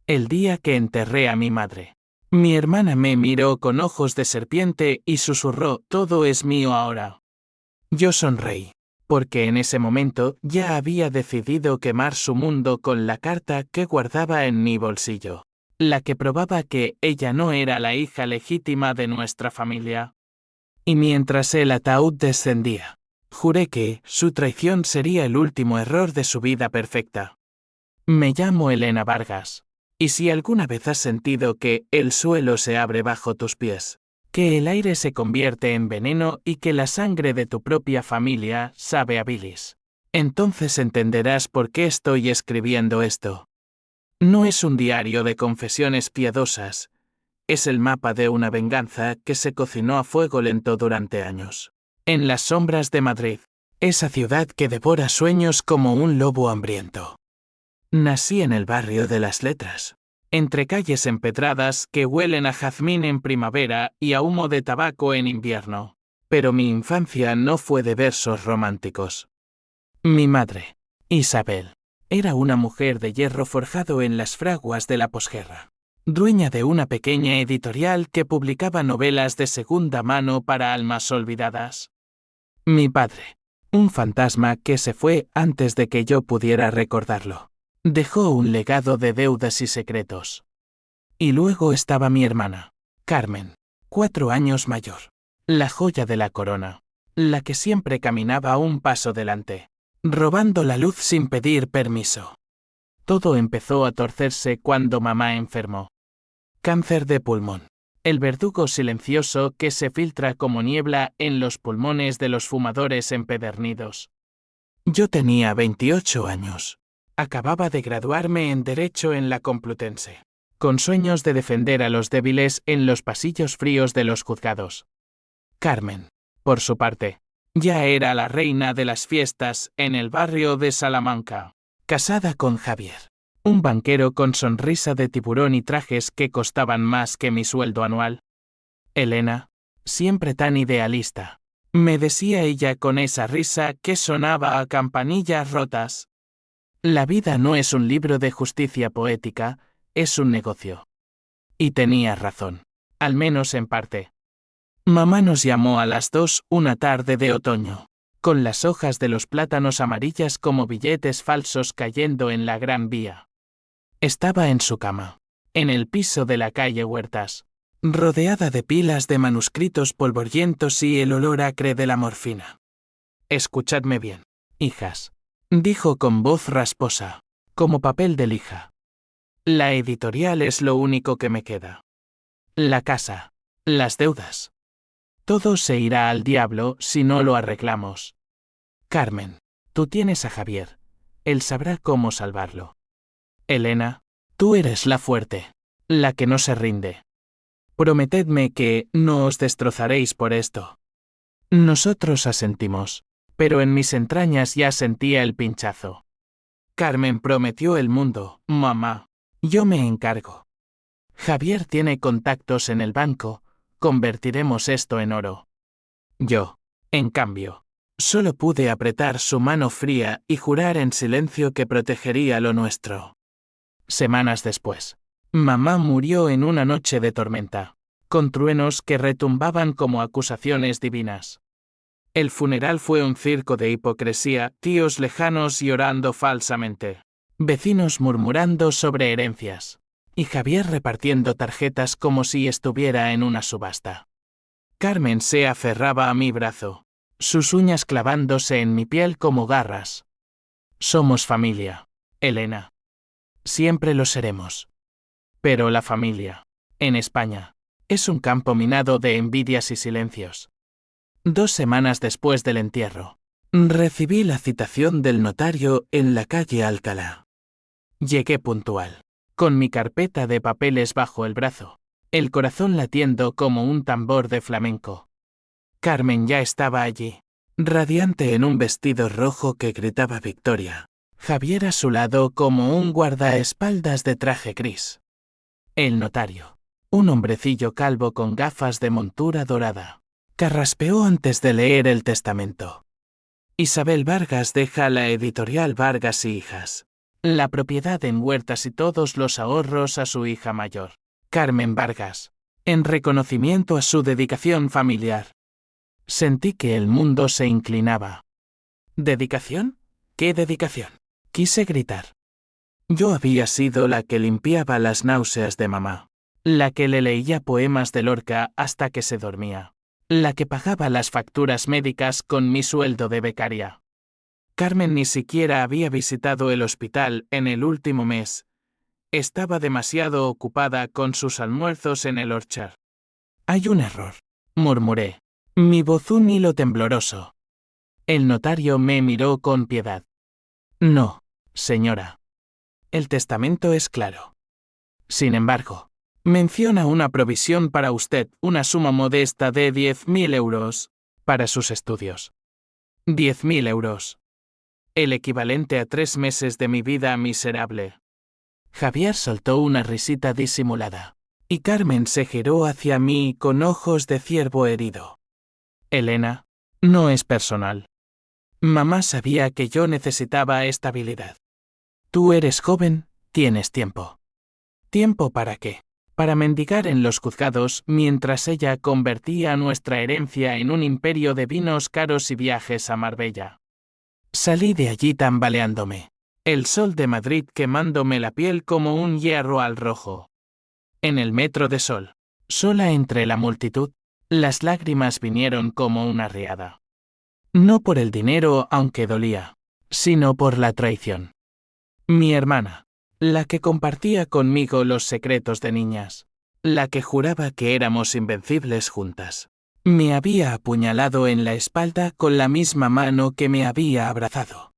El día que enterré a mi madre. Mi hermana me miró con ojos de serpiente y susurró: todo es mío ahora. Yo sonreí, porque en ese momento ya había decidido quemar su mundo con la carta que guardaba en mi bolsillo, la que probaba que ella no era la hija legítima de nuestra familia. Y mientras el ataúd descendía, juré que su traición sería el último error de su vida perfecta. Me llamo Elena Vargas. Y si alguna vez has sentido que el suelo se abre bajo tus pies, que el aire se convierte en veneno y que la sangre de tu propia familia sabe a bilis, entonces entenderás por qué estoy escribiendo esto. No es un diario de confesiones piadosas, es el mapa de una venganza que se cocinó a fuego lento durante años. En las sombras de Madrid, esa ciudad que devora sueños como un lobo hambriento. Nací en el barrio de las Letras, entre calles empedradas que huelen a jazmín en primavera y a humo de tabaco en invierno. Pero mi infancia no fue de versos románticos. Mi madre, Isabel, era una mujer de hierro forjado en las fraguas de la posguerra, dueña de una pequeña editorial que publicaba novelas de segunda mano para almas olvidadas. Mi padre, un fantasma que se fue antes de que yo pudiera recordarlo. Dejó un legado de deudas y secretos. Y luego estaba mi hermana, Carmen, 4 años mayor, la joya de la corona, la que siempre caminaba un paso delante, robando la luz sin pedir permiso. Todo empezó a torcerse cuando mamá enfermó. Cáncer de pulmón, el verdugo silencioso que se filtra como niebla en los pulmones de los fumadores empedernidos. Yo tenía 28 años. Acababa de graduarme en Derecho en la Complutense, con sueños de defender a los débiles en los pasillos fríos de los juzgados. Carmen, por su parte, ya era la reina de las fiestas en el barrio de Salamanca, casada con Javier, un banquero con sonrisa de tiburón y trajes que costaban más que mi sueldo anual. Elena, siempre tan idealista, me decía ella con esa risa que sonaba a campanillas rotas. La vida no es un libro de justicia poética, es un negocio. Y tenía razón, al menos en parte. Mamá nos llamó a las 2 una tarde de otoño, con las hojas de los plátanos amarillas como billetes falsos cayendo en la Gran Vía. Estaba en su cama, en el piso de la calle Huertas, rodeada de pilas de manuscritos polvorientos y el olor acre de la morfina. Escuchadme bien, hijas, dijo con voz rasposa, como papel de lija. La editorial es lo único que me queda. La casa, las deudas. Todo se irá al diablo si no lo arreglamos. Carmen, tú tienes a Javier. Él sabrá cómo salvarlo. Elena, tú eres la fuerte, la que no se rinde. Prometedme que no os destrozaréis por esto. Nosotros asentimos, pero en mis entrañas ya sentía el pinchazo. Carmen prometió el mundo, mamá. Yo me encargo. Javier tiene contactos en el banco, convertiremos esto en oro. Yo, en cambio, solo pude apretar su mano fría y jurar en silencio que protegería lo nuestro. Semanas después, mamá murió en una noche de tormenta, con truenos que retumbaban como acusaciones divinas. El funeral fue un circo de hipocresía, tíos lejanos llorando falsamente, vecinos murmurando sobre herencias, y Javier repartiendo tarjetas como si estuviera en una subasta. Carmen se aferraba a mi brazo, sus uñas clavándose en mi piel como garras. Somos familia, Elena. Siempre lo seremos. Pero la familia, en España, es un campo minado de envidias y silencios. 2 semanas después del entierro, recibí la citación del notario en la calle Alcalá. Llegué puntual, con mi carpeta de papeles bajo el brazo, el corazón latiendo como un tambor de flamenco. Carmen ya estaba allí, radiante en un vestido rojo que gritaba victoria. Javier a su lado como un guardaespaldas de traje gris. El notario, un hombrecillo calvo con gafas de montura dorada, carraspeó antes de leer el testamento. Isabel Vargas deja la editorial Vargas y Hijas. la propiedad en Huertas y todos los ahorros a su hija mayor, Carmen Vargas, en reconocimiento a su dedicación familiar. Sentí que el mundo se inclinaba. ¿Dedicación? ¿Qué dedicación? Quise gritar. Yo había sido la que limpiaba las náuseas de mamá, la que le leía poemas de Lorca hasta que se dormía, la que pagaba las facturas médicas con mi sueldo de becaria. Carmen ni siquiera había visitado el hospital en el último mes. Estaba demasiado ocupada con sus almuerzos en el Orchard. Hay un error, murmuré, mi voz un hilo tembloroso. El notario me miró con piedad. No, señora. El testamento es claro. Sin embargo, menciona una provisión para usted, una suma modesta de 10.000 euros, para sus estudios. 10.000 euros. El equivalente a 3 meses de mi vida miserable. Javier soltó una risita disimulada, y Carmen se giró hacia mí con ojos de ciervo herido. Elena, no es personal. Mamá sabía que yo necesitaba estabilidad. Tú eres joven, tienes tiempo. ¿Tiempo para qué? Para mendigar en los juzgados mientras ella convertía nuestra herencia en un imperio de vinos caros y viajes a Marbella. Salí de allí tambaleándome, el sol de Madrid quemándome la piel como un hierro al rojo. En el metro de Sol, sola entre la multitud, las lágrimas vinieron como una riada. No por el dinero, aunque dolía, sino por la traición. Mi hermana, la que compartía conmigo los secretos de niñas, la que juraba que éramos invencibles juntas, me había apuñalado en la espalda con la misma mano que me había abrazado.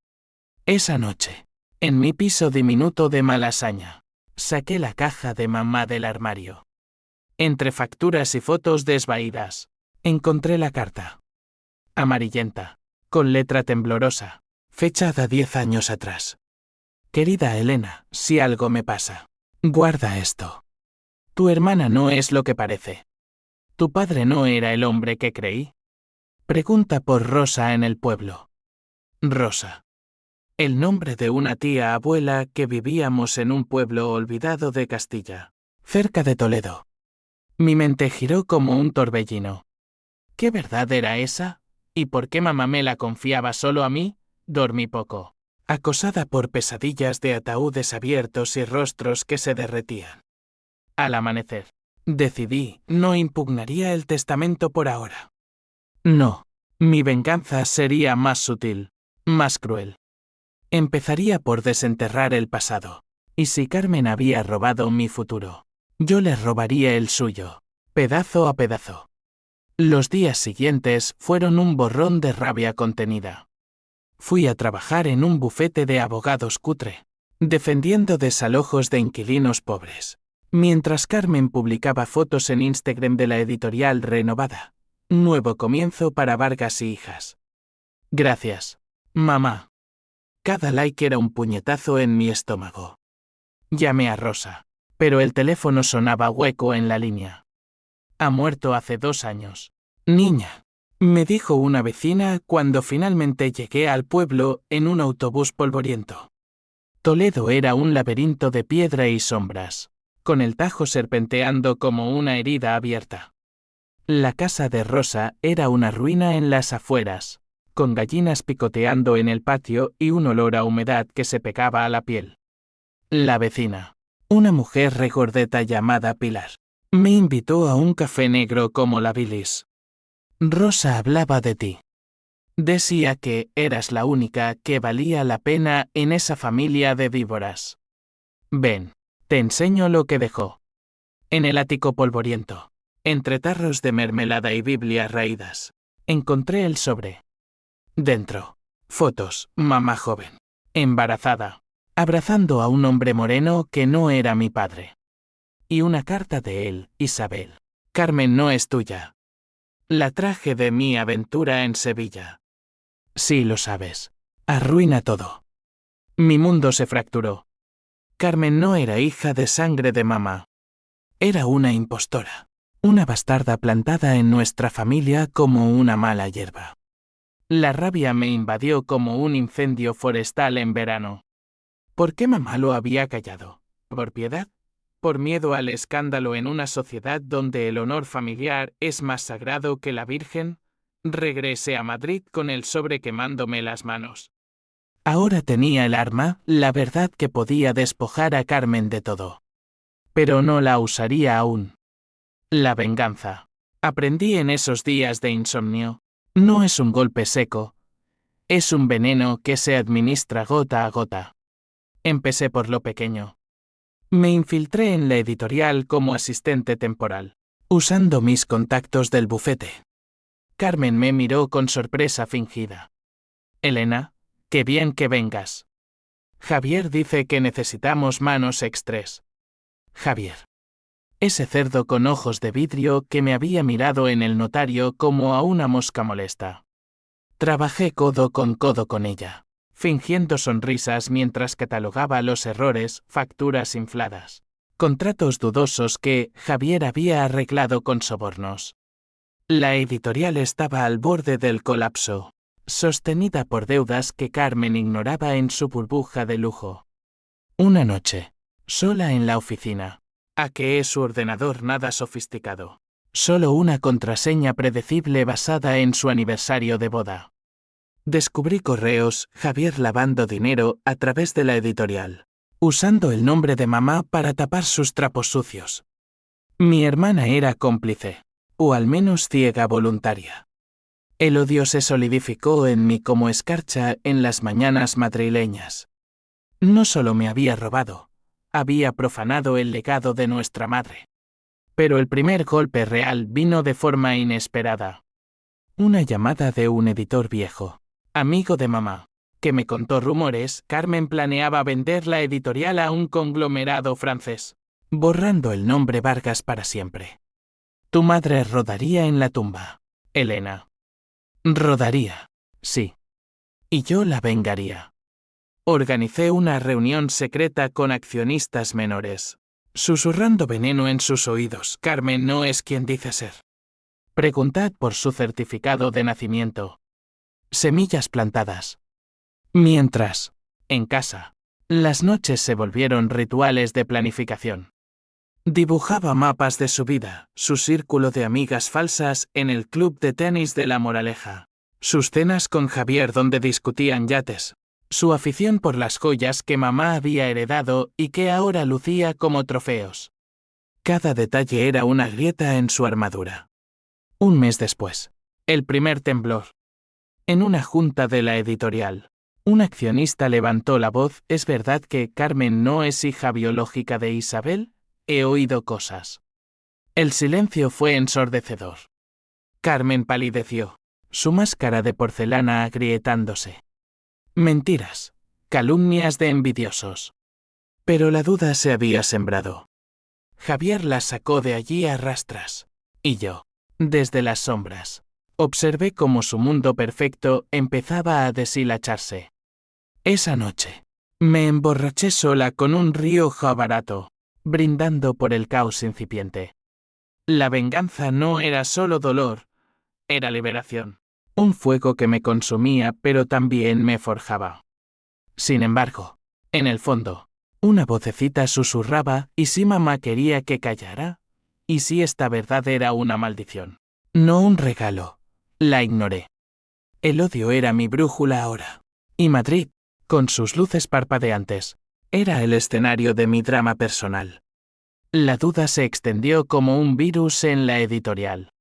Esa noche, en mi piso diminuto de Malasaña, saqué la caja de mamá del armario. Entre facturas y fotos desvaídas, encontré la carta. Amarillenta, con letra temblorosa, fechada 10 años atrás. Querida Elena, si algo me pasa, guarda esto. Tu hermana no es lo que parece. ¿Tu padre no era el hombre que creí? Pregunta por Rosa en el pueblo. Rosa. El nombre de una tía abuela que vivíamos en un pueblo olvidado de Castilla, cerca de Toledo. Mi mente giró como un torbellino. ¿Qué verdad era esa? ¿Y por qué mamá me la confiaba solo a mí? Dormí poco, acosada por pesadillas de ataúdes abiertos y rostros que se derretían. Al amanecer, decidí, no impugnaría el testamento por ahora. No, mi venganza sería más sutil, más cruel. Empezaría por desenterrar el pasado, y si Carmen había robado mi futuro, yo le robaría el suyo, pedazo a pedazo. Los días siguientes fueron un borrón de rabia contenida. Fui a trabajar en un bufete de abogados cutre, defendiendo desalojos de inquilinos pobres, mientras Carmen publicaba fotos en Instagram de la editorial renovada. Nuevo comienzo para Vargas y hijas. Gracias, mamá. Cada like era un puñetazo en mi estómago. Llamé a Rosa, pero el teléfono sonaba hueco en la línea. Ha muerto hace 2 años. Niña, me dijo una vecina cuando finalmente llegué al pueblo en un autobús polvoriento. Toledo era un laberinto de piedra y sombras, con el Tajo serpenteando como una herida abierta. La casa de Rosa era una ruina en las afueras, con gallinas picoteando en el patio y un olor a humedad que se pegaba a la piel. La vecina, una mujer regordeta llamada Pilar, me invitó a un café negro como la bilis. Rosa hablaba de ti. Decía que eras la única que valía la pena en esa familia de víboras. Ven, te enseño lo que dejó. En el ático polvoriento, entre tarros de mermelada y Biblias raídas, encontré el sobre. Dentro, fotos, mamá joven, embarazada, abrazando a un hombre moreno que no era mi padre. Y una carta de él, Isabel. Carmen no es tuya. La traje de mi aventura en Sevilla. Sí lo sabes. Arruina todo. Mi mundo se fracturó. Carmen no era hija de sangre de mamá. Era una impostora. Una bastarda plantada en nuestra familia como una mala hierba. La rabia me invadió como un incendio forestal en verano. ¿Por qué mamá lo había callado? ¿Por piedad? ¿Por miedo al escándalo en una sociedad donde el honor familiar es más sagrado que la Virgen? Regresé a Madrid con el sobre quemándome las manos. Ahora tenía el arma, la verdad que podía despojar a Carmen de todo. Pero no la usaría aún. La venganza. Aprendí en esos días de insomnio. No es un golpe seco. Es un veneno que se administra gota a gota. Empecé por lo pequeño. Me infiltré en la editorial como asistente temporal, usando mis contactos del bufete. Carmen me miró con sorpresa fingida. Elena, qué bien que vengas. Javier dice que necesitamos manos extras. Javier. Ese cerdo con ojos de vidrio que me había mirado en el notario como a una mosca molesta. Trabajé codo con ella, fingiendo sonrisas mientras catalogaba los errores, facturas infladas, contratos dudosos que Javier había arreglado con sobornos. La editorial estaba al borde del colapso, sostenida por deudas que Carmen ignoraba en su burbuja de lujo. Una noche, sola en la oficina, hackeé su ordenador nada sofisticado. Solo una contraseña predecible basada en su aniversario de boda. Descubrí correos, Javier lavando dinero a través de la editorial, usando el nombre de mamá para tapar sus trapos sucios. Mi hermana era cómplice, o al menos ciega voluntaria. El odio se solidificó en mí como escarcha en las mañanas madrileñas. No solo me había robado, había profanado el legado de nuestra madre. Pero el primer golpe real vino de forma inesperada. Una llamada de un editor viejo, amigo de mamá, que me contó rumores. Carmen planeaba vender la editorial a un conglomerado francés, borrando el nombre Vargas para siempre. Tu madre rodaría en la tumba, Elena. Rodaría, sí. Y yo la vengaría. Organicé una reunión secreta con accionistas menores, susurrando veneno en sus oídos. Carmen no es quien dice ser. Preguntad por su certificado de nacimiento. Semillas plantadas. Mientras, en casa, las noches se volvieron rituales de planificación. Dibujaba mapas de su vida, su círculo de amigas falsas en el club de tenis de La Moraleja, sus cenas con Javier donde discutían yates, su afición por las joyas que mamá había heredado y que ahora lucía como trofeos. Cada detalle era una grieta en su armadura. Un mes después, el primer temblor. En una junta de la editorial, un accionista levantó la voz. ¿Es verdad que Carmen no es hija biológica de Isabel? He oído cosas. El silencio fue ensordecedor. Carmen palideció, su máscara de porcelana agrietándose. Mentiras, calumnias de envidiosos. Pero la duda se había sembrado. Javier la sacó de allí a rastras, y yo, desde las sombras, observé cómo su mundo perfecto empezaba a deshilacharse. Esa noche, me emborraché sola con un Rioja barato, brindando por el caos incipiente. La venganza no era solo dolor, era liberación. Un fuego que me consumía pero también me forjaba. Sin embargo, en el fondo, una vocecita susurraba: ¿y si mamá quería que callara? ¿Y si esta verdad era una maldición? No un regalo. La ignoré. El odio era mi brújula ahora. Y Madrid, con sus luces parpadeantes, era el escenario de mi drama personal. La duda se extendió como un virus en la editorial.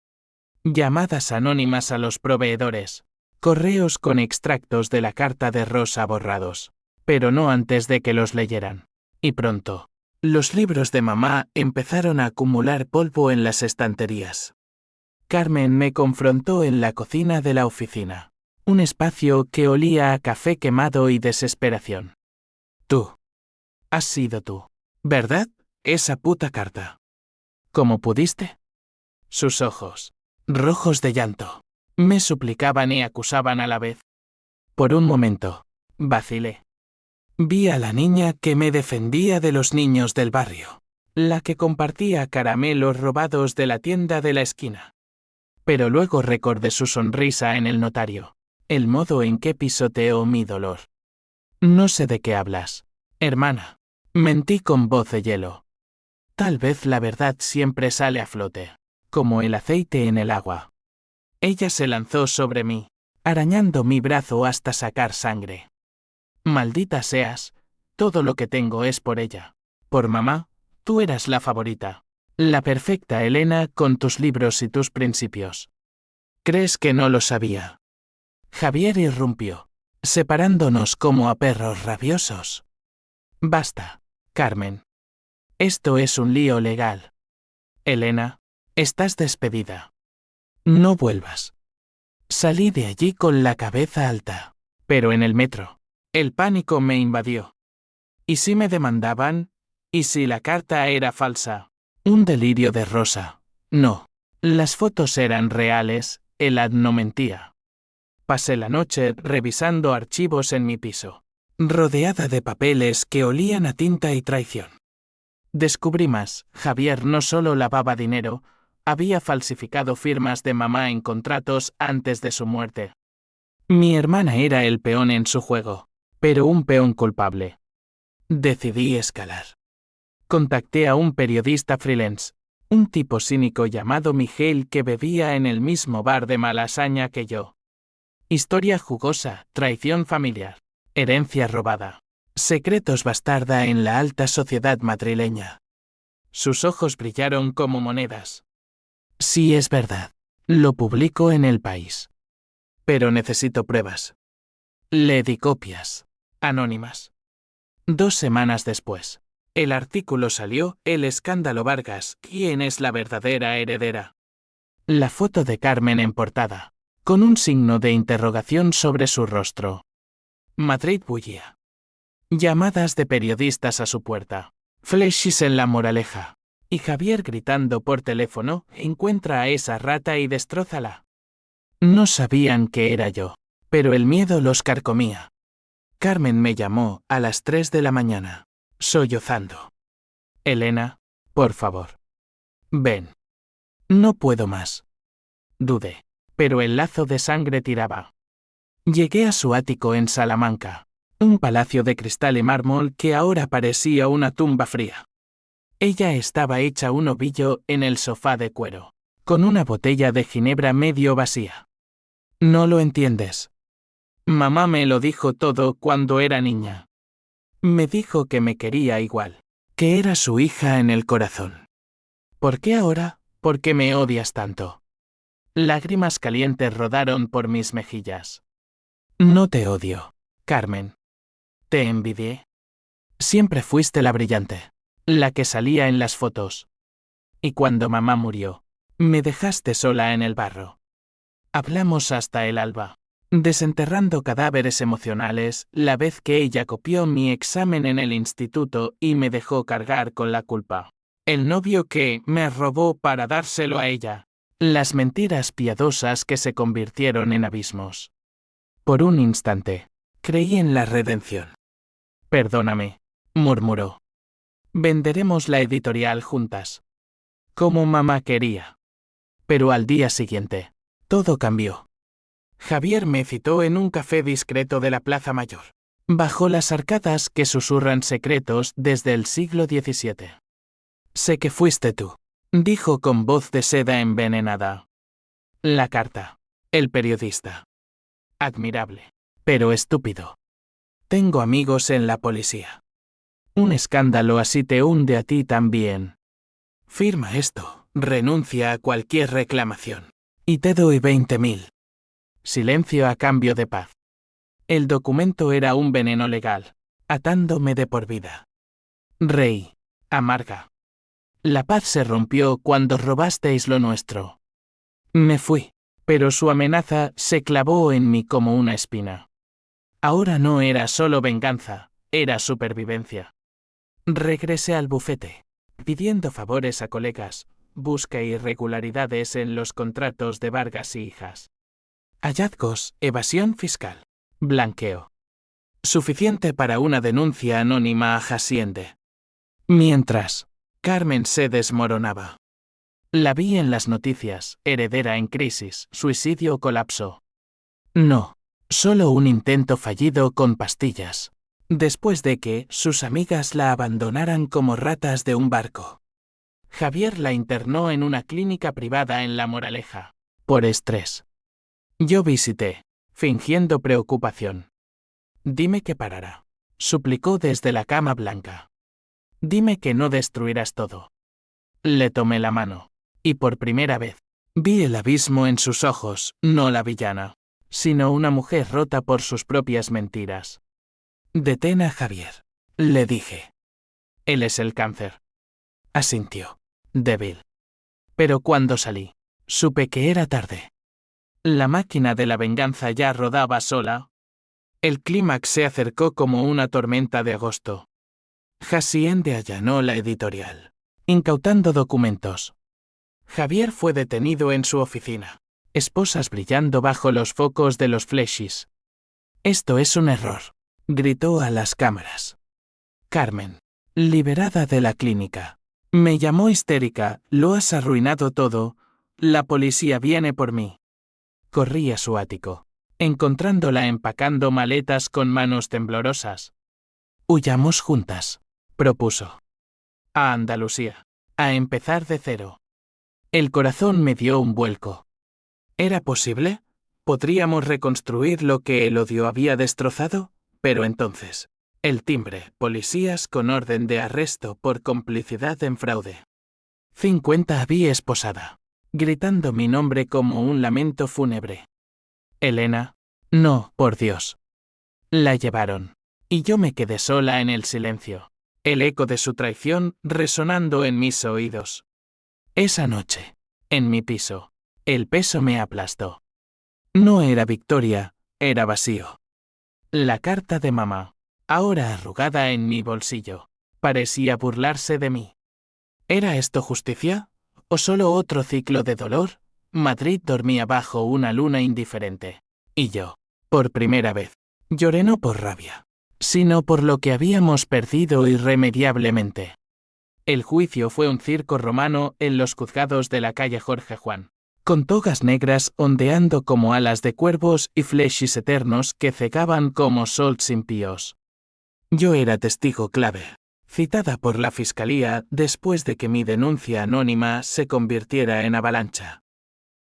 Llamadas anónimas a los proveedores, correos con extractos de la carta de Rosa borrados, pero no antes de que los leyeran. Y pronto, los libros de mamá empezaron a acumular polvo en las estanterías. Carmen me confrontó en la cocina de la oficina, un espacio que olía a café quemado y desesperación. Tú. Has sido tú, ¿verdad? Esa puta carta. ¿Cómo pudiste? Sus ojos, rojos de llanto, me suplicaban y acusaban a la vez. Por un momento, vacilé. Vi a la niña que me defendía de los niños del barrio, la que compartía caramelos robados de la tienda de la esquina. Pero luego recordé su sonrisa en el notario, el modo en que pisoteó mi dolor. No sé de qué hablas. Hermana. Mentí con voz de hielo. Tal vez la verdad siempre sale a flote, como el aceite en el agua. Ella se lanzó sobre mí, arañando mi brazo hasta sacar sangre. Maldita seas, todo lo que tengo es por ella. Por mamá, tú eras la favorita. La perfecta Elena con tus libros y tus principios. ¿Crees que no lo sabía? Javier irrumpió, separándonos como a perros rabiosos. Basta, Carmen. Esto es un lío legal. Elena, estás despedida. No vuelvas. Salí de allí con la cabeza alta, pero en el metro, el pánico me invadió. ¿Y si me demandaban? ¿Y si la carta era falsa? Un delirio de Rosa. No. Las fotos eran reales, el ad no mentía. Pasé la noche revisando archivos en mi piso, rodeada de papeles que olían a tinta y traición. Descubrí más, Javier no solo lavaba dinero, había falsificado firmas de mamá en contratos antes de su muerte. Mi hermana era el peón en su juego, pero un peón culpable. Decidí escalar. Contacté a un periodista freelance, un tipo cínico llamado Miguel que bebía en el mismo bar de Malasaña que yo. Historia jugosa, traición familiar, herencia robada, secretos bastarda en la alta sociedad madrileña. Sus ojos brillaron como monedas. Sí, es verdad. Lo publico en El País. Pero necesito pruebas. Le di copias. Anónimas. 2 semanas después. El artículo salió, El escándalo Vargas, ¿quién es la verdadera heredera? La foto de Carmen en portada, con un signo de interrogación sobre su rostro. Madrid bullía. Llamadas de periodistas a su puerta. Flashes en La Moraleja. Y Javier gritando por teléfono, encuentra a esa rata y destrózala. No sabían que era yo, pero el miedo los carcomía. Carmen me llamó a las 3 de la mañana, sollozando. Elena, por favor. Ven. No puedo más. Dudé, pero el lazo de sangre tiraba. Llegué a su ático en Salamanca, un palacio de cristal y mármol que ahora parecía una tumba fría. Ella estaba hecha un ovillo en el sofá de cuero, con una botella de ginebra medio vacía. No lo entiendes. Mamá me lo dijo todo cuando era niña. Me dijo que me quería igual, que era su hija en el corazón. ¿Por qué ahora? ¿Por qué me odias tanto? Lágrimas calientes rodaron por mis mejillas. No te odio, Carmen. Te envidié. Siempre fuiste la brillante, la que salía en las fotos. Y cuando mamá murió, me dejaste sola en el barro. Hablamos hasta el alba, desenterrando cadáveres emocionales, la vez que ella copió mi examen en el instituto y me dejó cargar con la culpa. El novio que me robó para dárselo a ella. Las mentiras piadosas que se convirtieron en abismos. Por un instante, creí en la redención. Perdóname, murmuró. Venderemos la editorial juntas. Como mamá quería. Pero al día siguiente, todo cambió. Javier me citó en un café discreto de la Plaza Mayor, bajo las arcadas que susurran secretos desde el siglo XVII. Sé que fuiste tú, dijo con voz de seda envenenada. La carta. El periodista. Admirable, pero estúpido. Tengo amigos en la policía. Un escándalo así te hunde a ti también. Firma esto, renuncia a cualquier reclamación. Y te doy 20.000. Silencio a cambio de paz. El documento era un veneno legal, atándome de por vida. Rey. Amarga. La paz se rompió cuando robasteis lo nuestro. Me fui, pero su amenaza se clavó en mí como una espina. Ahora no era solo venganza, era supervivencia. Regresé al bufete, pidiendo favores a colegas, busca irregularidades en los contratos de Vargas y hijas. Hallazgos, evasión fiscal, blanqueo. Suficiente para una denuncia anónima a Hacienda. Mientras, Carmen se desmoronaba. La vi en las noticias, heredera en crisis, suicidio o colapso. No, solo un intento fallido con pastillas. después de que sus amigas la abandonaran como ratas de un barco. Javier la internó en una clínica privada en La Moraleja, por estrés. Yo visité, fingiendo preocupación. Dime que parará, suplicó desde la cama blanca. Dime que no destruirás todo. Le tomé la mano, y por primera vez, vi el abismo en sus ojos, no la villana, sino una mujer rota por sus propias mentiras. Detén a Javier, le dije. Él es el cáncer. Asintió, débil. Pero cuando salí, supe que era tarde. La máquina de la venganza ya rodaba sola. El clímax se acercó como una tormenta de agosto. Haciende allanó la editorial, incautando documentos. Javier fue detenido en su oficina, esposas brillando bajo los focos de los flashes. Esto es un error, gritó a las cámaras. Carmen, liberada de la clínica, me llamó histérica, lo has arruinado todo, la policía viene por mí. Corrí a su ático, encontrándola empacando maletas con manos temblorosas. Huyamos juntas, propuso. A Andalucía, a empezar de cero. El corazón me dio un vuelco. ¿Era posible? ¿Podríamos reconstruir lo que el odio había destrozado? Pero entonces, el timbre, policías con orden de arresto por complicidad en fraude. 50 había esposada, gritando mi nombre como un lamento fúnebre. Elena, no, por Dios. La llevaron, y yo me quedé sola en el silencio, el eco de su traición resonando en mis oídos. Esa noche, en mi piso, el peso me aplastó. No era victoria, era vacío. La carta de mamá, ahora arrugada en mi bolsillo, parecía burlarse de mí. ¿Era esto justicia? ¿O solo otro ciclo de dolor? Madrid dormía bajo una luna indiferente. Y yo, por primera vez, lloré no por rabia, sino por lo que habíamos perdido irremediablemente. El juicio fue un circo romano en los juzgados de la calle Jorge Juan, con togas negras ondeando como alas de cuervos y flashes eternos que cegaban como sols impíos. Yo era testigo clave, citada por la fiscalía después de que mi denuncia anónima se convirtiera en avalancha.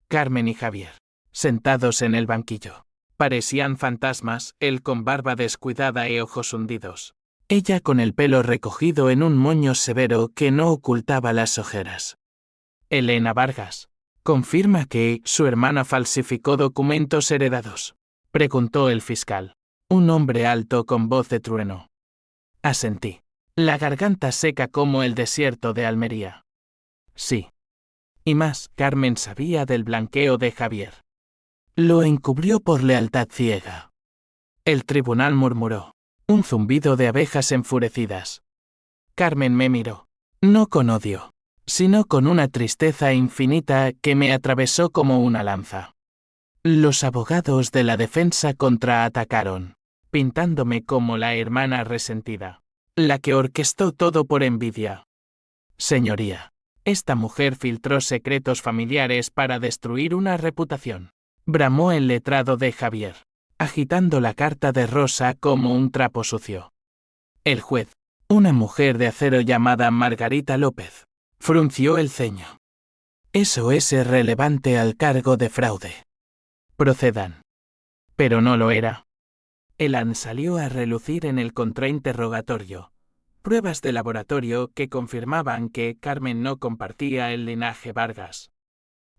Carmen y Javier, sentados en el banquillo, parecían fantasmas, él con barba descuidada y ojos hundidos. Ella con el pelo recogido en un moño severo que no ocultaba las ojeras. Elena Vargas, ¿confirma que su hermana falsificó documentos heredados?, preguntó el fiscal, un hombre alto con voz de trueno. Asentí, la garganta seca como el desierto de Almería. Sí. Y más, Carmen sabía del blanqueo de Javier. Lo encubrió por lealtad ciega. El tribunal murmuró. Un zumbido de abejas enfurecidas. Carmen me miró, no con odio, sino con una tristeza infinita que me atravesó como una lanza. Los abogados de la defensa contraatacaron, pintándome como la hermana resentida, la que orquestó todo por envidia. Señoría, esta mujer filtró secretos familiares para destruir una reputación, bramó el letrado de Javier, agitando la carta de Rosa como un trapo sucio. El juez, una mujer de acero llamada Margarita López, frunció el ceño. Eso es irrelevante al cargo de fraude. Procedan. Pero no lo era. Elan salió a relucir en el contrainterrogatorio. Pruebas de laboratorio que confirmaban que Carmen no compartía el linaje Vargas.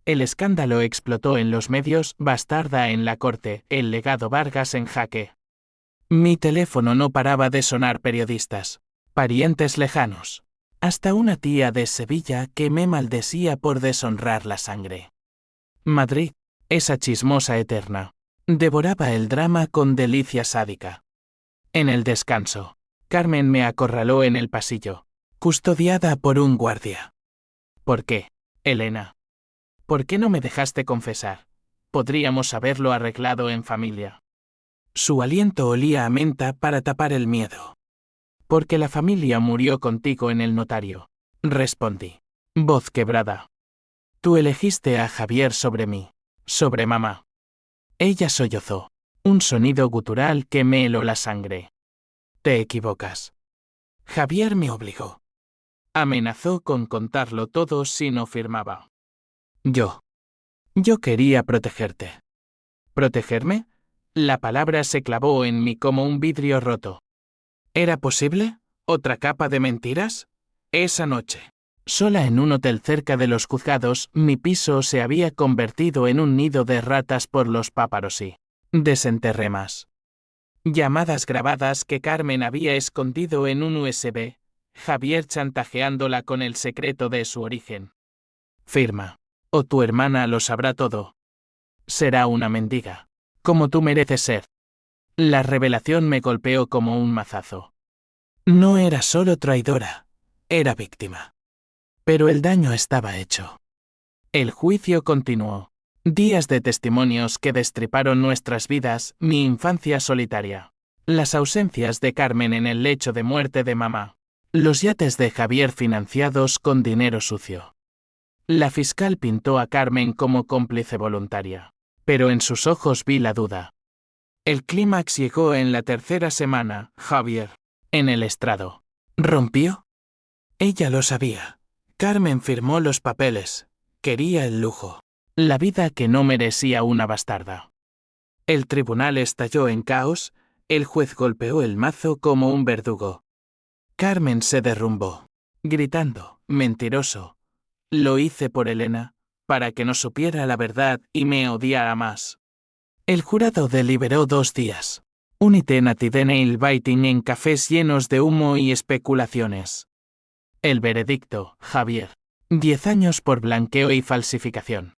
El escándalo explotó en los medios, bastarda en la corte, el legado Vargas en jaque. Mi teléfono no paraba de sonar periodistas, parientes lejanos, hasta una tía de Sevilla que me maldecía por deshonrar la sangre. Madrid, esa chismosa eterna, devoraba el drama con delicia sádica. En el descanso, Carmen me acorraló en el pasillo, custodiada por un guardia. ¿Por qué, Elena? ¿Por qué no me dejaste confesar? Podríamos haberlo arreglado en familia. Su aliento olía a menta para tapar el miedo. Porque la familia murió contigo en el notario, respondí, voz quebrada. Tú elegiste a Javier sobre mí, sobre mamá. Ella sollozó, un sonido gutural que me heló la sangre. Te equivocas. Javier me obligó. Amenazó con contarlo todo si no firmaba. Yo quería protegerte. ¿Protegerme? La palabra se clavó en mí como un vidrio roto. ¿Era posible? ¿Otra capa de mentiras? Esa noche, sola en un hotel cerca de los juzgados, mi piso se había convertido en un nido de ratas por los paparazzi. Desenterré más llamadas grabadas que Carmen había escondido en un USB, Javier chantajeándola con el secreto de su origen. Firma. O tu hermana lo sabrá todo. Será una mendiga. Como tú mereces ser. La revelación me golpeó como un mazazo. No era solo traidora, era víctima. Pero el daño estaba hecho. El juicio continuó. Días de testimonios que destriparon nuestras vidas, mi infancia solitaria. Las ausencias de Carmen en el lecho de muerte de mamá. Los yates de Javier financiados con dinero sucio. La fiscal pintó a Carmen como cómplice voluntaria. Pero en sus ojos vi la duda. El clímax llegó en la tercera semana, Javier. En el estrado. ¿Rompió? Ella lo sabía. Carmen firmó los papeles. Quería el lujo. La vida que no merecía una bastarda. El tribunal estalló en caos, el juez golpeó el mazo como un verdugo. Carmen se derrumbó, gritando, mentiroso. Lo hice por Elena, para que no supiera la verdad y me odiara más. El jurado deliberó 2 días. Un itinerante nail biting en cafés llenos de humo y especulaciones. El veredicto, Javier. 10 años por blanqueo y falsificación.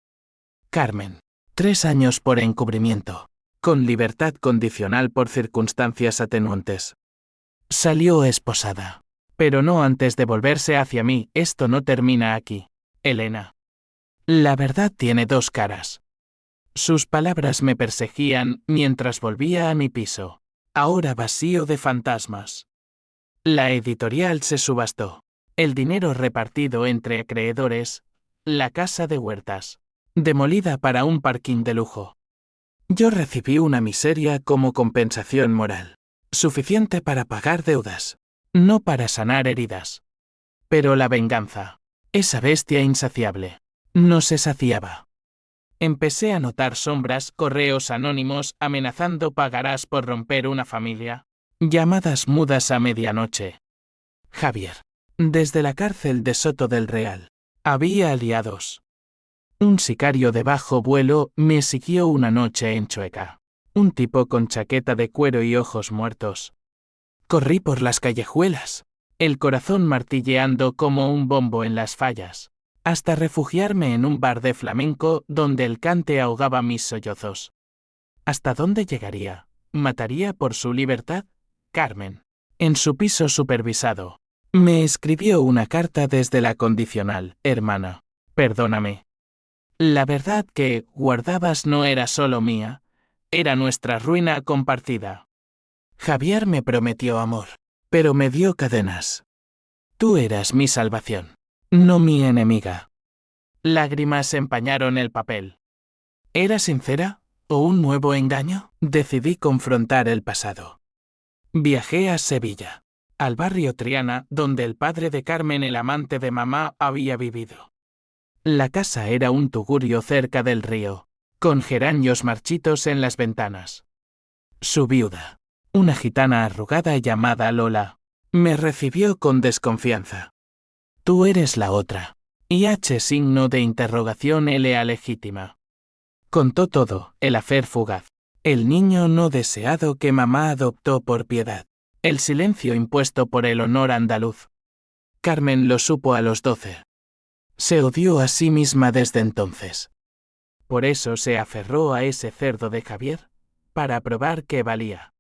Carmen. 3 años por encubrimiento. Con libertad condicional por circunstancias atenuantes. Salió esposada. Pero no antes de volverse hacia mí. Esto no termina aquí, Elena. La verdad tiene 2 caras. Sus palabras me perseguían mientras volvía a mi piso, ahora vacío de fantasmas. La editorial se subastó. El dinero repartido entre acreedores. La casa de Huertas. Demolida para un parking de lujo. Yo recibí una miseria como compensación moral. Suficiente para pagar deudas. No para sanar heridas. Pero la venganza. Esa bestia insaciable. No se saciaba. Empecé a notar sombras, correos anónimos amenazando pagarás por romper una familia. Llamadas mudas a medianoche. Javier. Desde la cárcel de Soto del Real. Había aliados. Un sicario de bajo vuelo me siguió una noche en Chueca. Un tipo con chaqueta de cuero y ojos muertos. Corrí por las callejuelas, el corazón martilleando como un bombo en las fallas, hasta refugiarme en un bar de flamenco donde el cante ahogaba mis sollozos. ¿Hasta dónde llegaría? ¿Mataría por su libertad? Carmen. En su piso supervisado. Me escribió una carta desde la condicional, hermana. Perdóname. La verdad que guardabas no era solo mía, era nuestra ruina compartida. Javier me prometió amor, pero me dio cadenas. Tú eras mi salvación, no mi enemiga. Lágrimas empañaron el papel. ¿Era sincera o un nuevo engaño? Decidí confrontar el pasado. Viajé a Sevilla, al barrio Triana, donde el padre de Carmen, el amante de mamá, había vivido. La casa era un tugurio cerca del río, con geranios marchitos en las ventanas. Su viuda, una gitana arrugada llamada Lola, me recibió con desconfianza. Tú eres la otra. Y signo de interrogación L.A. legítima. Contó todo, el afer fugaz. El niño no deseado que mamá adoptó por piedad. El silencio impuesto por el honor andaluz. Carmen lo supo a los 12. Se odió a sí misma desde entonces. Por eso se aferró a ese cerdo de Javier, para probar que valía.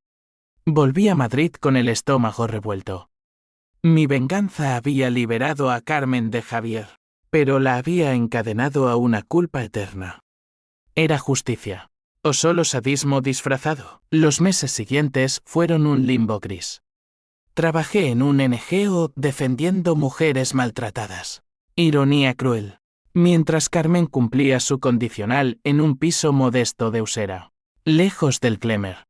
Volví a Madrid con el estómago revuelto. Mi venganza había liberado a Carmen de Javier, pero la había encadenado a una culpa eterna. ¿Era justicia? ¿O solo sadismo disfrazado? Los meses siguientes fueron un limbo gris. Trabajé en un NGO defendiendo mujeres maltratadas. Ironía cruel. Mientras Carmen cumplía su condicional en un piso modesto de Usera, lejos del Clemer.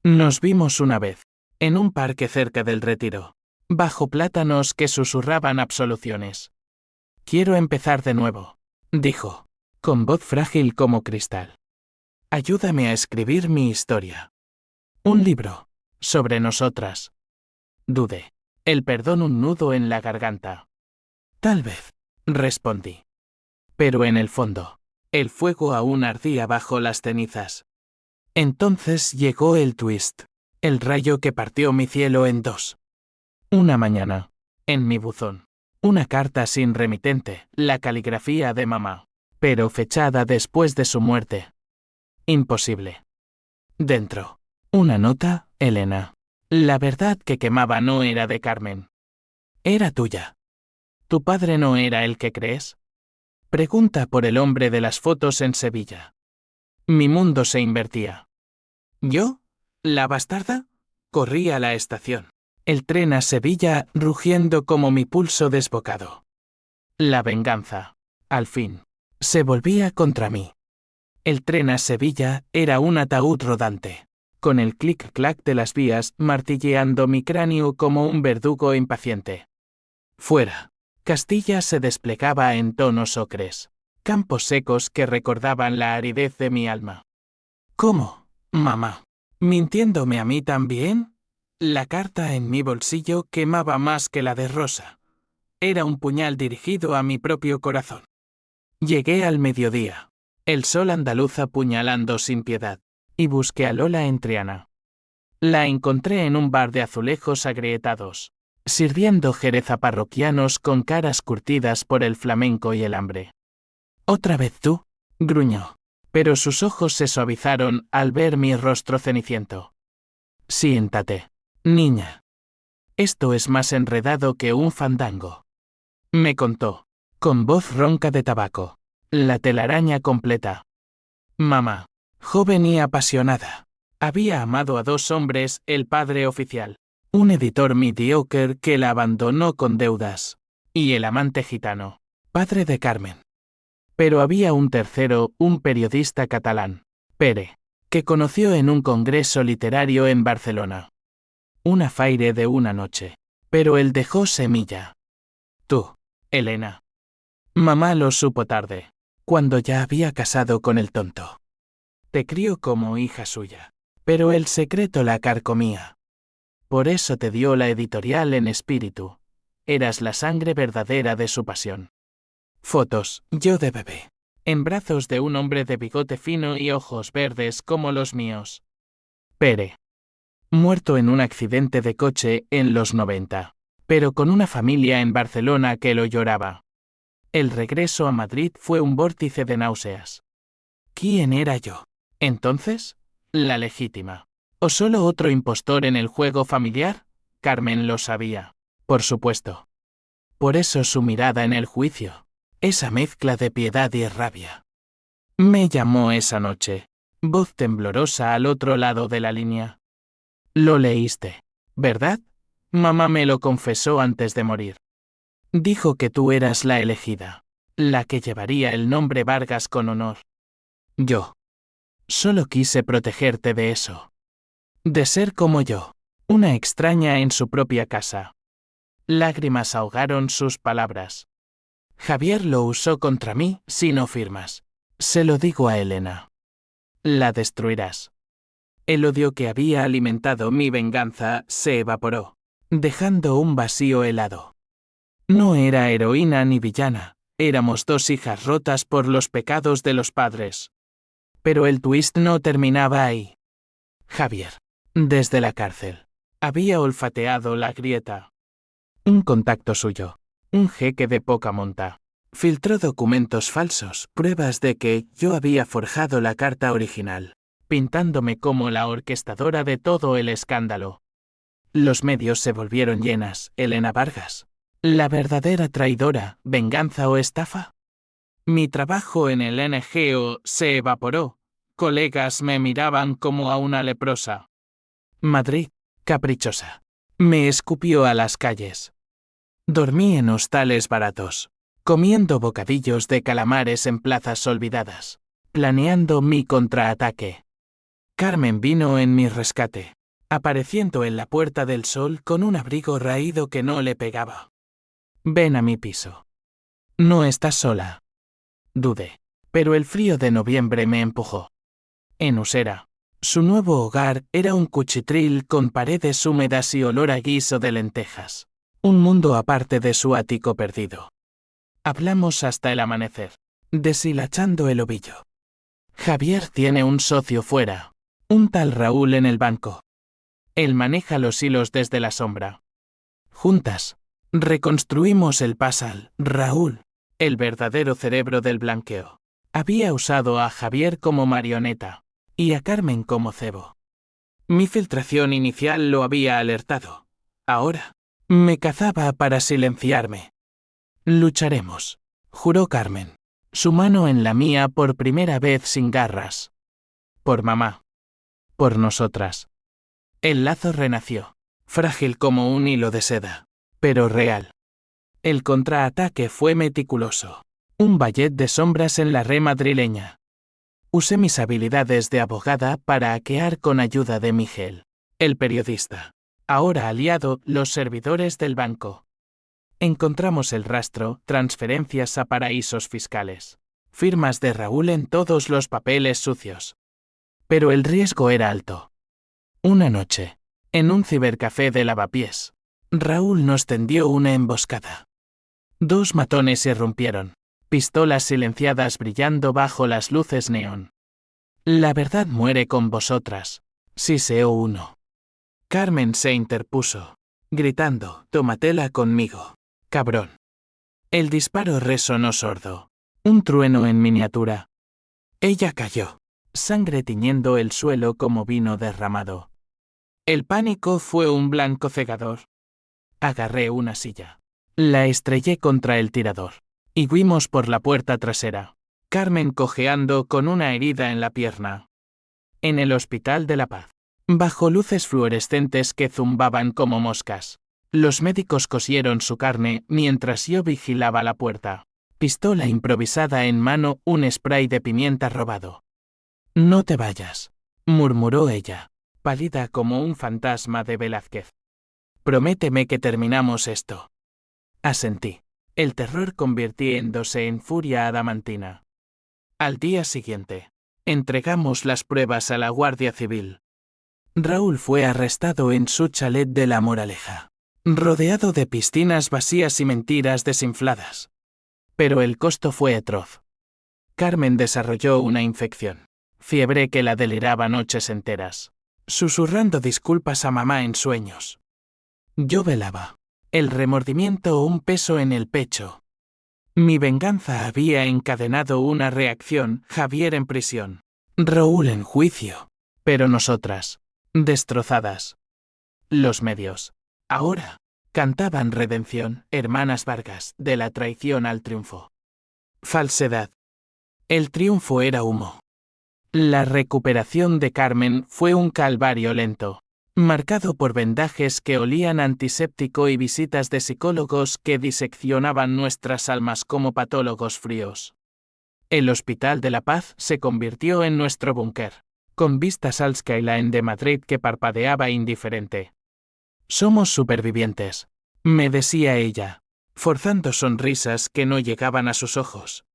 Nos vimos una vez. En un parque cerca del Retiro. Bajo plátanos que susurraban absoluciones. Quiero empezar de nuevo, dijo, con voz frágil como cristal. Ayúdame a escribir mi historia. Un libro. Sobre nosotras. Dudé. El perdón un nudo en la garganta. Tal vez, respondí. Pero en el fondo, el fuego aún ardía bajo las cenizas. Entonces llegó el twist, el rayo que partió mi cielo en dos. Una mañana, en mi buzón, una carta sin remitente, la caligrafía de mamá, pero fechada después de su muerte. Imposible. Dentro, una nota, Elena. La verdad que quemaba no era de Carmen. Era tuya. ¿Tu padre no era el que crees? Pregunta por el hombre de las fotos en Sevilla. Mi mundo se invertía. ¿Yo? ¿La bastarda? Corrí a la estación. El tren a Sevilla rugiendo como mi pulso desbocado. La venganza, al fin, se volvía contra mí. El tren a Sevilla era un ataúd rodante, con el clic-clac de las vías martilleando mi cráneo como un verdugo impaciente. Fuera, Castilla se desplegaba en tonos ocres, campos secos que recordaban la aridez de mi alma. ¿Cómo, mamá? ¿Mintiéndome a mí también? La carta en mi bolsillo quemaba más que la de Rosa. Era un puñal dirigido a mi propio corazón. Llegué al mediodía, el sol andaluz apuñalando sin piedad, y busqué a Lola en Triana. La encontré en un bar de azulejos agrietados, sirviendo jerez a parroquianos con caras curtidas por el flamenco y el hambre. ¿Otra vez tú? Gruñó, pero sus ojos se suavizaron al ver mi rostro ceniciento. Siéntate, niña. Esto es más enredado que un fandango. Me contó, con voz ronca de tabaco, la telaraña completa. Mamá, joven y apasionada, había amado a dos hombres, el padre oficial, un editor mediocre que la abandonó con deudas, y el amante gitano, padre de Carmen. Pero había un tercero, un periodista catalán, Pere, que conoció en un congreso literario en Barcelona. Un afaire de una noche, pero él dejó semilla. Tú, Elena. Mamá lo supo tarde, cuando ya había casado con el tonto. Te crió como hija suya, pero el secreto la carcomía. Por eso te dio la editorial en espíritu. Eras la sangre verdadera de su pasión. Fotos, yo de bebé, en brazos de un hombre de bigote fino y ojos verdes como los míos. Pere. Muerto en un accidente de coche en los 90, pero con una familia en Barcelona que lo lloraba. El regreso a Madrid fue un vórtice de náuseas. ¿Quién era yo? Entonces, la legítima. ¿O solo otro impostor en el juego familiar? Carmen lo sabía, por supuesto. Por eso su mirada en el juicio, esa mezcla de piedad y rabia. Me llamó esa noche, voz temblorosa al otro lado de la línea. Lo leíste, ¿verdad? Mamá me lo confesó antes de morir. Dijo que tú eras la elegida, la que llevaría el nombre Vargas con honor. Yo. Solo quise protegerte de eso. De ser como yo, una extraña en su propia casa. Lágrimas ahogaron sus palabras. Javier lo usó contra mí si no firmas. Se lo digo a Elena. La destruirás. El odio que había alimentado mi venganza se evaporó, dejando un vacío helado. No era heroína ni villana, éramos dos hijas rotas por los pecados de los padres. Pero el twist no terminaba ahí. Javier, desde la cárcel, había olfateado la grieta. Un contacto suyo, un jeque de poca monta, filtró documentos falsos, pruebas de que yo había forjado la carta original, pintándome como la orquestadora de todo el escándalo. Los medios se volvieron llenas, Elena Vargas. ¿La verdadera traidora, venganza o estafa? Mi trabajo en el NGO se evaporó. Colegas me miraban como a una leprosa. Madrid, caprichosa. Me escupió a las calles. Dormí en hostales baratos, comiendo bocadillos de calamares en plazas olvidadas, planeando mi contraataque. Carmen vino en mi rescate. apareciendo en la Puerta del Sol con un abrigo raído que no le pegaba. Ven a mi piso. No estás sola. Dudé, pero el frío de noviembre me empujó. En Usera, su nuevo hogar era un cuchitril con paredes húmedas y olor a guiso de lentejas. Un mundo aparte de su ático perdido. Hablamos hasta el amanecer, deshilachando el ovillo. Javier tiene un socio fuera, un tal Raúl en el banco. Él maneja los hilos desde la sombra. Juntas, reconstruimos el pasal. Raúl, el verdadero cerebro del blanqueo, había usado a Javier como marioneta y a Carmen como cebo. Mi filtración inicial lo había alertado. Ahora, me cazaba para silenciarme. Lucharemos, juró Carmen, su mano en la mía por primera vez sin garras. Por mamá. Por nosotras. El lazo renació, frágil como un hilo de seda, pero real. El contraataque fue meticuloso. Un ballet de sombras en la red madrileña. Usé mis habilidades de abogada para hackear con ayuda de Miguel, el periodista. Ahora aliado, los servidores del banco. Encontramos el rastro, transferencias a paraísos fiscales. Firmas de Raúl en todos los papeles sucios. Pero el riesgo era alto. Una noche, en un cibercafé de Lavapiés, Raúl nos tendió una emboscada. 2 matones irrumpieron, pistolas silenciadas brillando bajo las luces neón. La verdad muere con vosotras, siseó uno. Carmen se interpuso, gritando, tómatela conmigo, cabrón. El disparo resonó sordo, un trueno en miniatura. Ella cayó, sangre tiñendo el suelo como vino derramado. El pánico fue un blanco cegador. Agarré una silla. La estrellé contra el tirador. Y huimos por la puerta trasera. Carmen cojeando con una herida en la pierna. En el Hospital de la Paz. Bajo luces fluorescentes que zumbaban como moscas. Los médicos cosieron su carne mientras yo vigilaba la puerta. Pistola improvisada en mano, un spray de pimienta robado. No te vayas, murmuró ella, pálida como un fantasma de Velázquez. Prométeme que terminamos esto. Asentí. El terror convirtiéndose en furia adamantina. Al día siguiente, entregamos las pruebas a la Guardia Civil. Raúl fue arrestado en su chalet de La Moraleja, rodeado de piscinas vacías y mentiras desinfladas. Pero el costo fue atroz. Carmen desarrolló una infección, fiebre que la deliraba noches enteras, susurrando disculpas a mamá en sueños. Yo velaba. El remordimiento un peso en el pecho. Mi venganza había encadenado una reacción, Javier en prisión. Raúl en juicio. Pero nosotras, destrozadas. Los medios. Ahora, cantaban redención, hermanas Vargas, de la traición al triunfo. Falsedad. El triunfo era humo. La recuperación de Carmen fue un calvario lento, marcado por vendajes que olían antiséptico y visitas de psicólogos que diseccionaban nuestras almas como patólogos fríos. El Hospital de la Paz se convirtió en nuestro búnker, con vistas al skyline de Madrid que parpadeaba indiferente. Somos supervivientes, me decía ella, forzando sonrisas que no llegaban a sus ojos.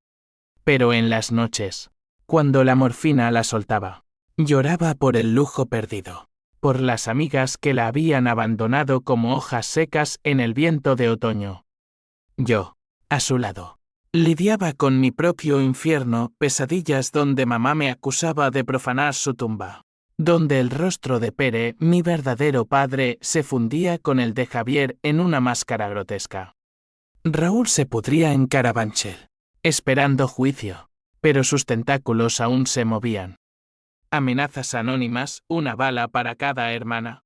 Pero en las noches, cuando la morfina la soltaba, lloraba por el lujo perdido, por las amigas que la habían abandonado como hojas secas en el viento de otoño. Yo, a su lado, lidiaba con mi propio infierno, pesadillas donde mamá me acusaba de profanar su tumba, donde el rostro de Pere, mi verdadero padre, se fundía con el de Javier en una máscara grotesca. Raúl se pudría en Carabanchel, esperando juicio, pero sus tentáculos aún se movían. Amenazas anónimas, una bala para cada hermana.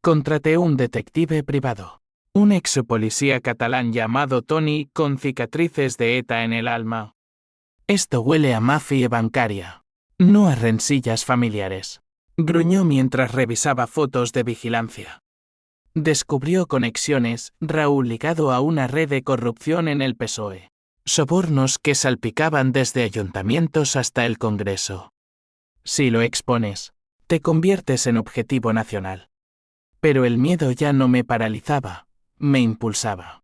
Contraté un detective privado, un ex policía catalán llamado Tony con cicatrices de ETA en el alma. Esto huele a mafia bancaria, no a rencillas familiares, gruñó mientras revisaba fotos de vigilancia. Descubrió conexiones, Raúl ligado a una red de corrupción en el PSOE. Sobornos que salpicaban desde ayuntamientos hasta el Congreso. Si lo expones, Te conviertes en objetivo nacional. Pero el miedo ya no me paralizaba, me impulsaba.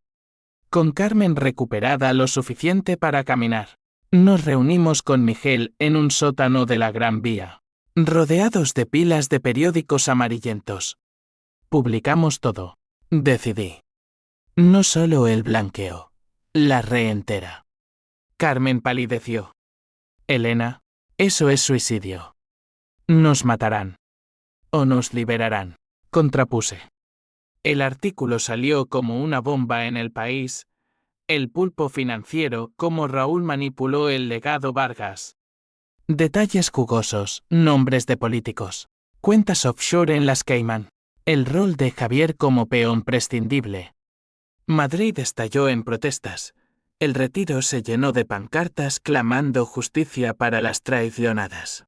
Con Carmen recuperada lo suficiente para caminar, nos reunimos con Miguel en un sótano de la Gran Vía, rodeados de pilas de periódicos amarillentos. Publicamos todo. Decidí. No solo el blanqueo, la reentera. Carmen palideció. Elena, eso es suicidio. Nos matarán. O nos liberarán. Contrapuse. El artículo salió como una bomba en El País. El pulpo financiero, cómo Raúl manipuló el legado Vargas. Detalles jugosos, nombres de políticos. Cuentas offshore en las Cayman. El rol de Javier como peón prescindible. Madrid estalló en protestas. El Retiro se llenó de pancartas clamando justicia para las traicionadas.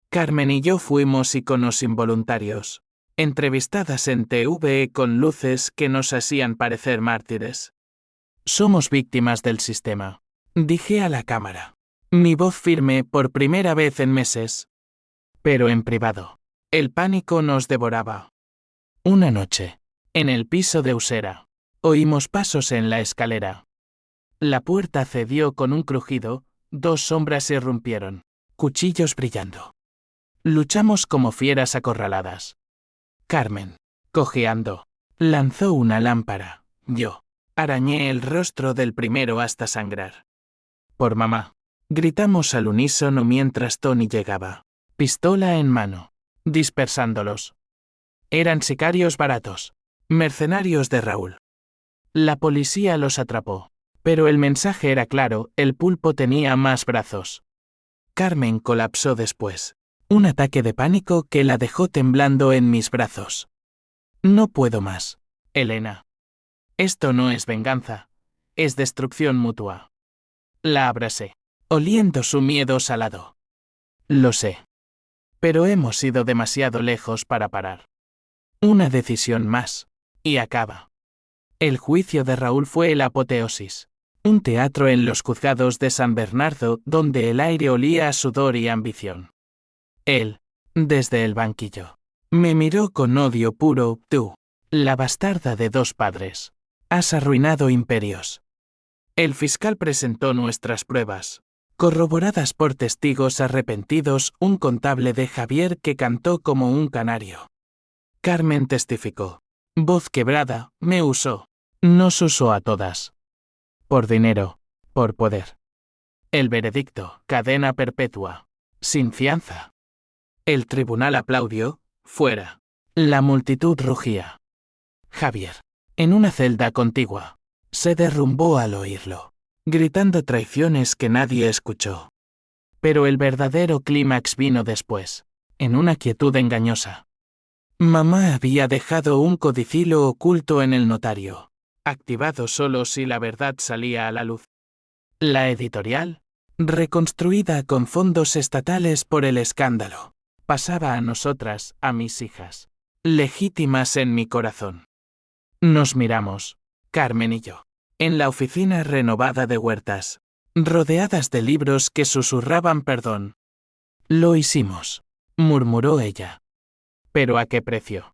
Carmen y yo fuimos íconos involuntarios, entrevistadas en TV con luces que nos hacían parecer mártires. Somos víctimas del sistema, dije a la cámara. Mi voz firme por primera vez en meses. Pero en privado. El pánico nos devoraba. Una noche, en el piso de Usera, oímos pasos en la escalera. La puerta cedió con un crujido, 2 sombras irrumpieron, cuchillos brillando. Luchamos como fieras acorraladas. Carmen, cojeando, lanzó una lámpara. Yo arañé el rostro del primero hasta sangrar. Por mamá, gritamos al unísono mientras Tony llegaba, pistola en mano, dispersándolos. Eran sicarios baratos, mercenarios de Raúl. La policía los atrapó, pero el mensaje era claro, el pulpo tenía más brazos. Carmen colapsó después. Un ataque de pánico que la dejó temblando en mis brazos. No puedo más, Elena. Esto no es venganza, es destrucción mutua. La abracé, oliendo su miedo salado. Lo sé. Pero hemos ido demasiado lejos para parar. Una decisión más, y acaba. El juicio de Raúl fue la apoteosis. Un teatro en los juzgados de San Bernardo donde el aire olía a sudor y ambición. Él, desde el banquillo, me miró con odio puro. Tú, la bastarda de 2 padres, has arruinado imperios. El fiscal presentó nuestras pruebas, corroboradas por testigos arrepentidos, un contable de Javier que cantó como un canario. Carmen testificó. Voz quebrada, me usó. Nos usó a todas. Por dinero, por poder. El veredicto, cadena perpetua. Sin fianza. El tribunal aplaudió, fuera. La multitud rugía. Javier, en una celda contigua, se derrumbó al oírlo, gritando traiciones que nadie escuchó. Pero el verdadero clímax vino después, en una quietud engañosa. Mamá había dejado un codicilo oculto en el notario, activado solo si la verdad salía a la luz. La editorial, reconstruida con fondos estatales por el escándalo, pasaba a nosotras, a mis hijas, legítimas en mi corazón. Nos miramos, Carmen y yo, en la oficina renovada de Huertas, rodeadas de libros que susurraban perdón. Lo hicimos, murmuró ella. ¿Pero a qué precio?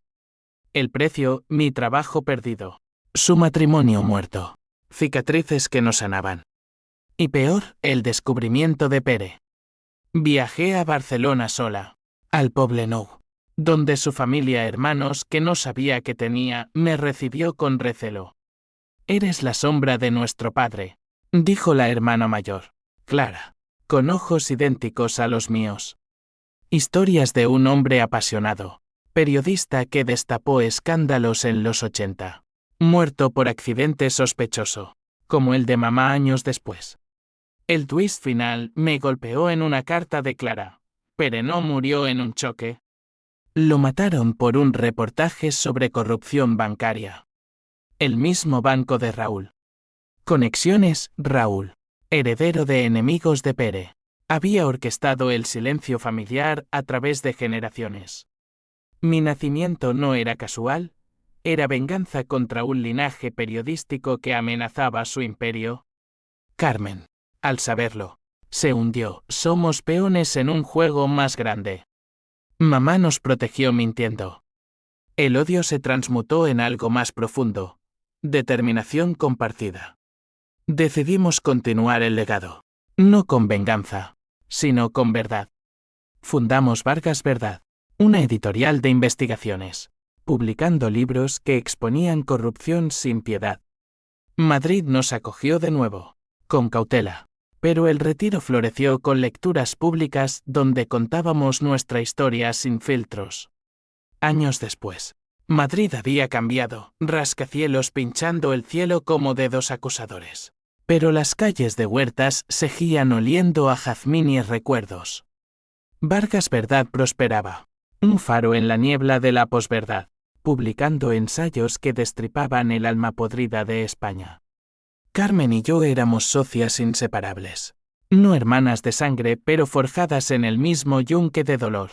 El precio, mi trabajo perdido, su matrimonio muerto, cicatrices que no sanaban. Y peor, el descubrimiento de Pere. Viajé a Barcelona sola, al Poblenou, donde su familia, hermanos que no sabía que tenía, me recibió con recelo. Eres la sombra de nuestro padre, dijo la hermana mayor, Clara, con ojos idénticos a los míos. Historias de un hombre apasionado, periodista que destapó escándalos en los 80, muerto por accidente sospechoso, como el de mamá años después. El twist final me golpeó en una carta de Clara, pero no murió en un choque. Lo mataron por un reportaje sobre corrupción bancaria. El mismo banco de Raúl. Conexiones, Raúl, heredero de enemigos de Pere, había orquestado el silencio familiar a través de generaciones. Mi nacimiento no era casual, era venganza contra un linaje periodístico que amenazaba su imperio. Carmen, al saberlo, se hundió. Somos peones en un juego más grande. Mamá nos protegió mintiendo. El odio se transmutó en algo más profundo. Determinación compartida. Decidimos continuar el legado. No con venganza, sino con verdad. Fundamos Vargas Verdad, una editorial de investigaciones, publicando libros que exponían corrupción sin piedad. Madrid nos acogió de nuevo, con cautela, pero el Retiro floreció con lecturas públicas donde contábamos nuestra historia sin filtros. Años después, Madrid había cambiado, rascacielos pinchando el cielo como dedos acusadores. Pero las calles de Huertas seguían oliendo a jazmín y recuerdos. Vargas Verdad prosperaba, un faro en la niebla de la posverdad, publicando ensayos que destripaban el alma podrida de España. Carmen y yo éramos socias inseparables. No hermanas de sangre, pero forjadas en el mismo yunque de dolor.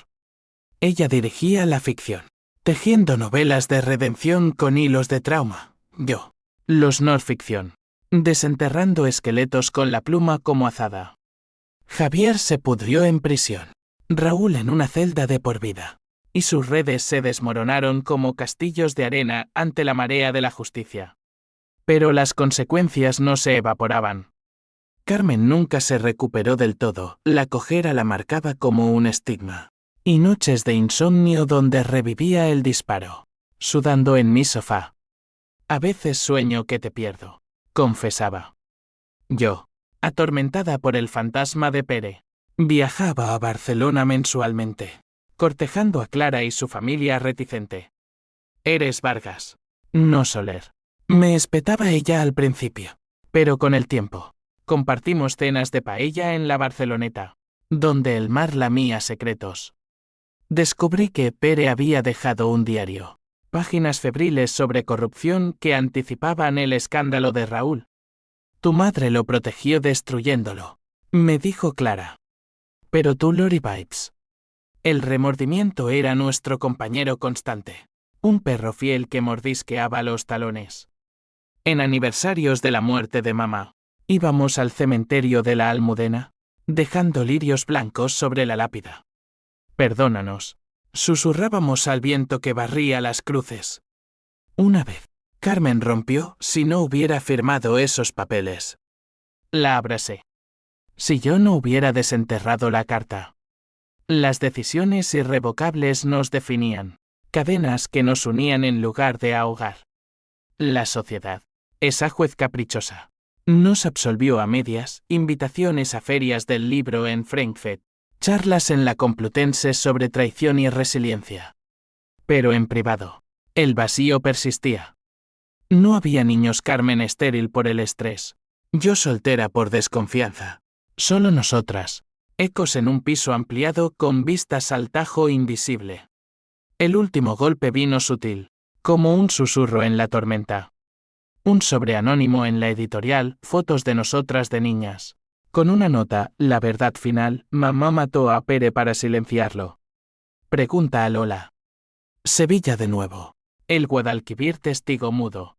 Ella dirigía la ficción, tejiendo novelas de redención con hilos de trauma. Yo, los no ficción, desenterrando esqueletos con la pluma como azada. Javier se pudrió en prisión. Raúl en una celda de por vida. Y sus redes se desmoronaron como castillos de arena ante la marea de la justicia. Pero las consecuencias no se evaporaban. Carmen nunca se recuperó del todo, la cojera la marcaba como un estigma. Y noches de insomnio donde revivía el disparo, sudando en mi sofá. A veces sueño que te pierdo, confesaba. Yo, atormentada por el fantasma de Pere, viajaba a Barcelona mensualmente, cortejando a Clara y su familia reticente. Eres Vargas, no Soler. Me espetaba ella al principio, pero con el tiempo, compartimos cenas de paella en la Barceloneta, donde el mar lamía secretos. Descubrí que Pere había dejado un diario, páginas febriles sobre corrupción que anticipaban el escándalo de Raúl. Tu madre lo protegió destruyéndolo, me dijo Clara. Pero tú, Lori Vibes. El remordimiento era nuestro compañero constante, un perro fiel que mordisqueaba los talones. En aniversarios de la muerte de mamá, íbamos al cementerio de la Almudena, dejando lirios blancos sobre la lápida. Perdónanos, susurrábamos al viento que barría las cruces. Una vez, Carmen rompió si no hubiera firmado esos papeles. La abracé. Si yo no hubiera desenterrado la carta. Las decisiones irrevocables nos definían, cadenas que nos unían en lugar de ahogar. La sociedad, esa juez caprichosa, nos absolvió a medias, invitaciones a ferias del libro en Frankfurt, charlas en la Complutense sobre traición y resiliencia. Pero en privado, el vacío persistía. No había niños Carmen estéril por el estrés, yo soltera por desconfianza. Solo nosotras, ecos en un piso ampliado con vistas al Tajo invisible. El último golpe vino sutil, como un susurro en la tormenta. Un sobre anónimo en la editorial, fotos de nosotras de niñas. Con una nota, la verdad final, mamá mató a Pere para silenciarlo. Pregunta a Lola. Sevilla de nuevo. El Guadalquivir testigo mudo.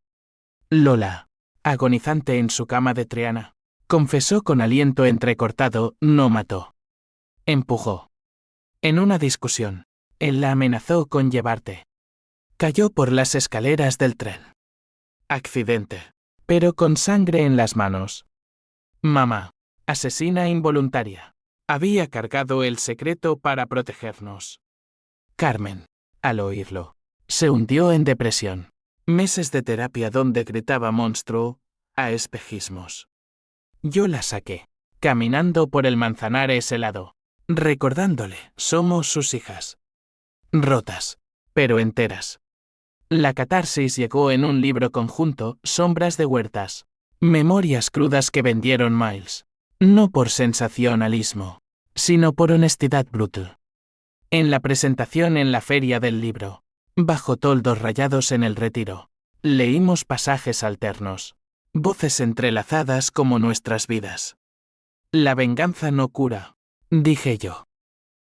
Lola, agonizante en su cama de Triana. Confesó con aliento entrecortado, no mató. Empujó. En una discusión, él la amenazó con llevarte. Cayó por las escaleras del tren. Accidente. Pero con sangre en las manos. Mamá, asesina involuntaria. Había cargado el secreto para protegernos. Carmen, al oírlo, se hundió en depresión. Meses de terapia donde gritaba monstruo, a espejismos. Yo la saqué, caminando por el Manzanares helado, recordándole, somos sus hijas. Rotas, pero enteras. La catarsis llegó en un libro conjunto, Sombras de Huertas. Memorias crudas que vendieron Miles. No por sensacionalismo, sino por honestidad brutal. En la presentación en la Feria del Libro, bajo toldos rayados en el Retiro, leímos pasajes alternos. Voces entrelazadas como nuestras vidas. La venganza no cura, dije yo.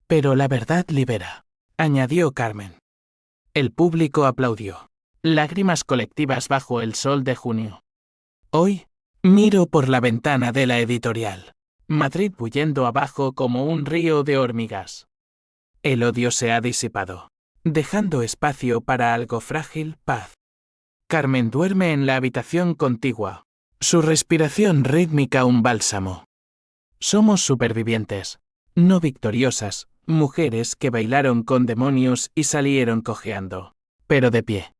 Pero la verdad libera, añadió Carmen. El público aplaudió. Lágrimas colectivas bajo el sol de junio. Hoy, miro por la ventana de la editorial. Madrid bullendo abajo como un río de hormigas. El odio se ha disipado, dejando espacio para algo frágil, paz. Carmen duerme en la habitación contigua. Su respiración rítmica un bálsamo. Somos supervivientes, no victoriosas, mujeres que bailaron con demonios y salieron cojeando, pero de pie.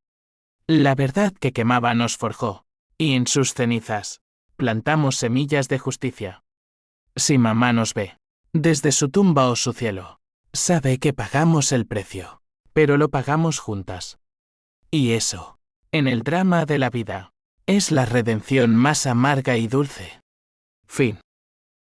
La verdad que quemaba nos forjó, y en sus cenizas plantamos semillas de justicia. Si mamá nos ve, desde su tumba o su cielo, sabe que pagamos el precio, pero lo pagamos juntas. Y eso, en el drama de la vida, es la redención más amarga y dulce. Fin.